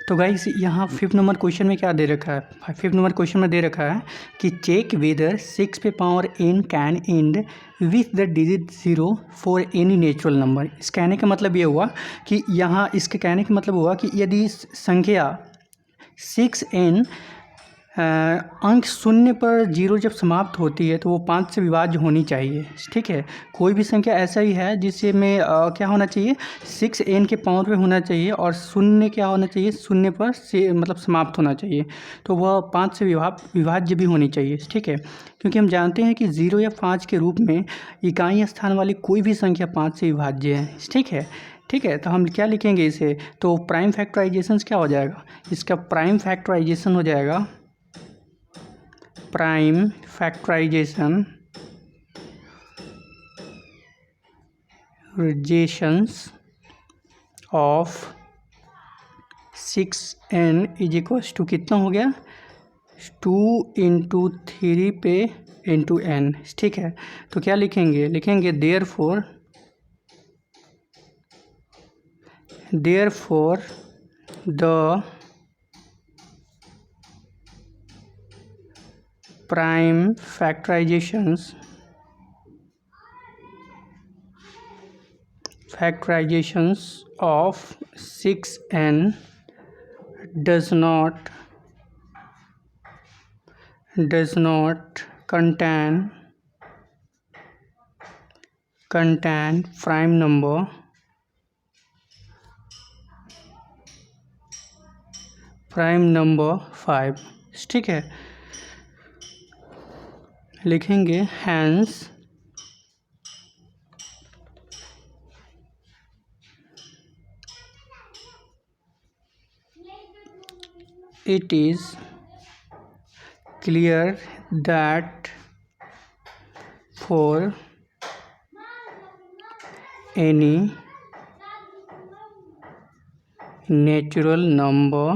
तो गाइस यहाँ 5th number question में क्या दे रखा है, 5th नंबर क्वेश्चन में दे रखा है कि चेक वेदर 6 पे power n can and with the digit 0 for any natural number. इस कहने का मतलब ये हुआ कि यहाँ इसके कहने का मतलब हुआ कि यदि संख्या 6n अंक शून्य पर 0 जब समाप्त होती है तो वो 5 से विभाज्य होनी चाहिए। ठीक है, कोई भी संख्या ऐसा ही है जिससे में क्या होना चाहिए, 6n के पावर पे होना चाहिए और शून्य क्या होना चाहिए, शून्य पर से मतलब समाप्त होना चाहिए, तो वह 5 से विभाज्य भी होनी चाहिए। ठीक है, क्योंकि हम जानते हैं कि 0 या 5 के रूप में इकाई स्थान वाली कोई भी संख्या 5 से विभाज्य है। ठीक है, तो हम क्या लिखेंगे इसे, तो प्राइम फैक्टराइजेशन क्या हो जाएगा, इसका प्राइम फैक्टराइजेशन हो जाएगा prime factorization of 6n is equals to कितना हो गया, 2 × 3 पे इंटू n। ठीक है, तो क्या लिखेंगे therefore the prime factorizations of 6n does not contain prime number prime number 5। ठीक है, लिखेंगे hence it is clear that for any natural number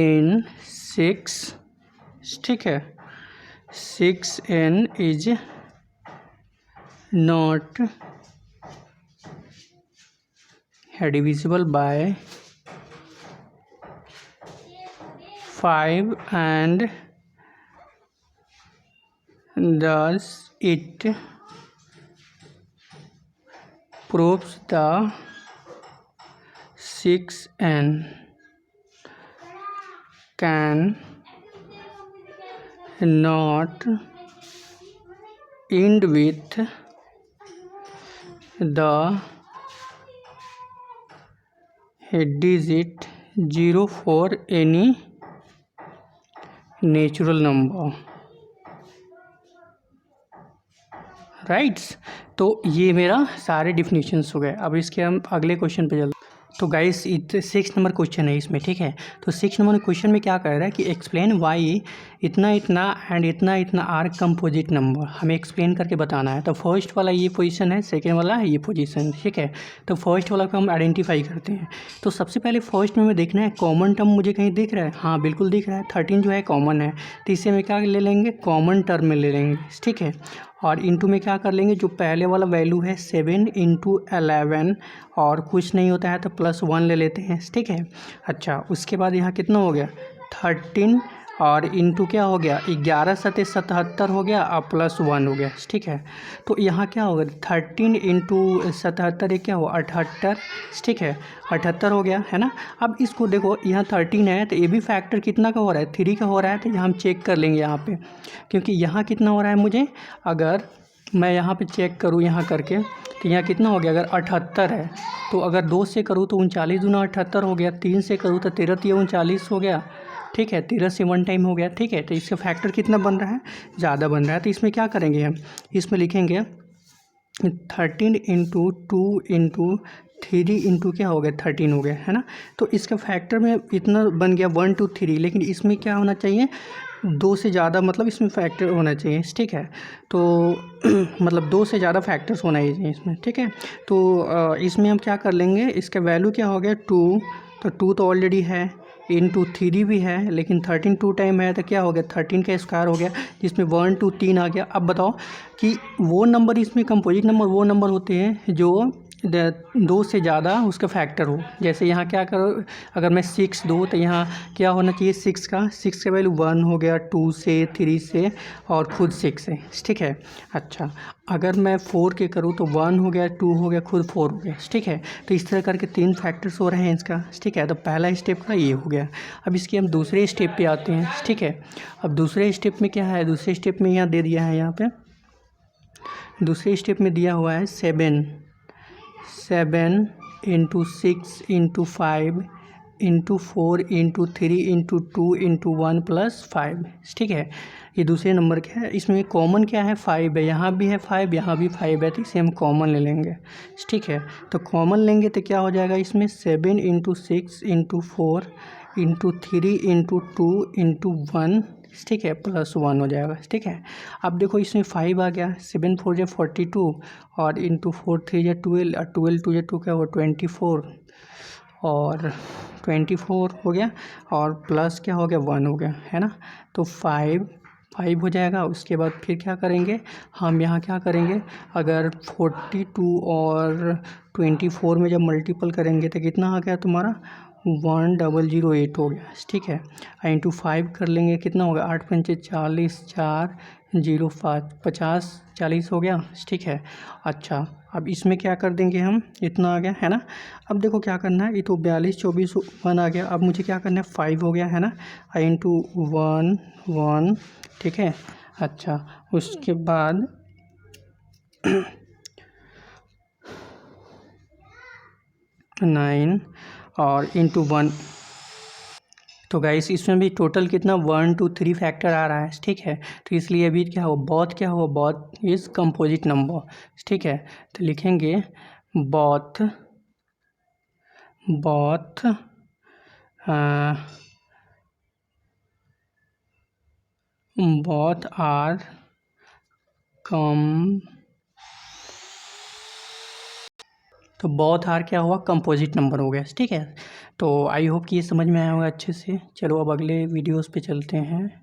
in 6, ठीक है, 6n is not divisible by 5 and thus it proves the 6n can not end with the digit 0 for any natural number. Rights, तो ये मेरा सारे definitions हो गए। अब इसके हम अगले क्वेश्चन पे चलते। तो गाइस 6 नंबर क्वेश्चन है इसमें। ठीक है, तो 6 नंबर क्वेश्चन में क्या कह रहा है कि एक्सप्लेन वाई इतना एंड इतना आर कंपोजिट नंबर, हमें एक्सप्लेन करके बताना है। तो फर्स्ट वाला ये पोजीशन है, सेकेंड वाला है ये पोजीशन। ठीक है, तो फर्स्ट वाला को हम आइडेंटिफाई करते हैं। तो सबसे पहले फर्स्ट में हमें देखना है कॉमन टर्म मुझे कहीं दिख रहा है, हाँ बिल्कुल दिख रहा है, 13 जो है कॉमन है, तो इससे में क्या ले लेंगे, कॉमन टर्म में ले लेंगे। ठीक है, और इंटू में क्या कर लेंगे, जो पहले वाला वैल्यू है 7 × 11 और कुछ नहीं होता है तो +1 ले लेते हैं। ठीक है, अच्छा उसके बाद यहाँ कितना हो गया 13 और इंटू क्या हो गया 11 × 77 हो गया और +1 हो गया। ठीक है, तो यहाँ क्या होगा 13 × 77 क्या हुआ 78। ठीक है, 78 हो गया है ना। अब इसको देखो यहाँ 13 है तो ये भी फैक्टर कितना का हो रहा है, 3 का हो रहा है, तो यहाँ हम चेक कर लेंगे यहाँ पे, क्योंकि यहाँ कितना हो रहा है मुझे, अगर मैं यहाँ पे चेक करूँ यहाँ करके तो यहाँ कितना हो गया, अगर 78 है तो अगर 2 से करूँ तो 39 दूना 78 हो गया, 3 से करूँ तो 13 × 39 हो गया। ठीक है, 13 से 1 टाइम हो गया। ठीक है, तो इसका फैक्टर कितना बन रहा है, ज़्यादा बन रहा है। तो इसमें क्या करेंगे हम, इसमें लिखेंगे 13 × 2 × 3 इंटू क्या हो गया 13 हो गया है ना। तो इसका फैक्टर में इतना बन गया 1 2 3, लेकिन इसमें क्या होना चाहिए 2 से ज़्यादा, मतलब इसमें फैक्टर होना चाहिए। ठीक है, तो मतलब 2 से ज़्यादा फैक्टर्स होना चाहिए इसमें। ठीक है, तो इसमें हम क्या कर लेंगे, इसका वैल्यू क्या हो गया 2, तो 2 तो ऑलरेडी है, इंटू 3 भी है, लेकिन 13 2 टाइम है तो क्या हो गया 13 का स्क्वायर हो गया, जिसमें 1 2 3 आ गया। अब बताओ कि वो नंबर इसमें कंपोजिट नंबर वो नंबर होते हैं जो दो से ज़्यादा उसका फैक्टर हो। जैसे यहाँ क्या करो, अगर मैं 6 दूँ तो यहाँ क्या होना चाहिए, 6 का वैल्यू 1 हो गया, 2 से, 3 से और खुद 6 से, ठीक है। अच्छा, अगर मैं 4 के करूँ तो 1 हो गया, 2 हो गया, खुद 4 हो गया, ठीक है। तो इस तरह करके 3 फैक्टर्स हो रहे हैं इसका, ठीक है। तो पहला स्टेप का ये हो गया। अब इसके हम दूसरे स्टेप पे आते हैं, ठीक है। अब दूसरे स्टेप में क्या है, दूसरे स्टेप में यहाँ दे दिया है, यहाँ पे दूसरे स्टेप में दिया हुआ है 7 into 6 into 5 into 4 into 3 into 2 into 1 plus 5, ठीक है। ये दूसरे नंबर का है। इसमें कॉमन क्या है, 5 है, यहाँ भी है 5, यहाँ भी 5 है, तो इसे हम कॉमन ले लेंगे, ठीक है। तो कॉमन लेंगे तो क्या हो जाएगा इसमें, 7 into 6 into 4 into 3 into 2 into 1, ठीक है, प्लस 1 हो जाएगा, ठीक है। अब देखो इसमें 5 आ गया, 7 4 जा 42 और इंटू 4 3 जा 12 और 12 2 जा 2 क्या हुआ 24 और 24 हो गया और प्लस क्या हो गया 1 हो गया, है ना। तो 5 हो जाएगा। उसके बाद फिर क्या करेंगे हम, यहाँ क्या करेंगे, अगर 42 और 24 में जब मल्टीपल करेंगे तो कितना आ गया तुम्हारा 1008 हो गया, ठीक है। इंटू 5 कर लेंगे, कितना होगा 8 पंचे 40, 4 0 5 50 40 हो गया, ठीक है। अच्छा, अब इसमें क्या कर देंगे हम, इतना आ गया, है ना। अब देखो क्या करना है, ये तो 42 24 1 आ गया। अब मुझे क्या करना है, 5 हो गया, है ना, इंटू 1 1, ठीक है। अच्छा, उसके बाद 9 और इंटू 1। तो गाइस इसमें भी टोटल कितना 1 2 3 फैक्टर आ रहा है, ठीक है। तो इसलिए अभी क्या हो, क्या हुआ, बॉथ इज कंपोजिट नंबर, ठीक है। तो लिखेंगे बॉथ आर कम, तो बॉथ आर क्या हुआ, कंपोजिट नंबर हो गया, ठीक है। तो आई होप कि ये समझ में आया होगा अच्छे से। चलो अब अगले वीडियोस पे चलते हैं।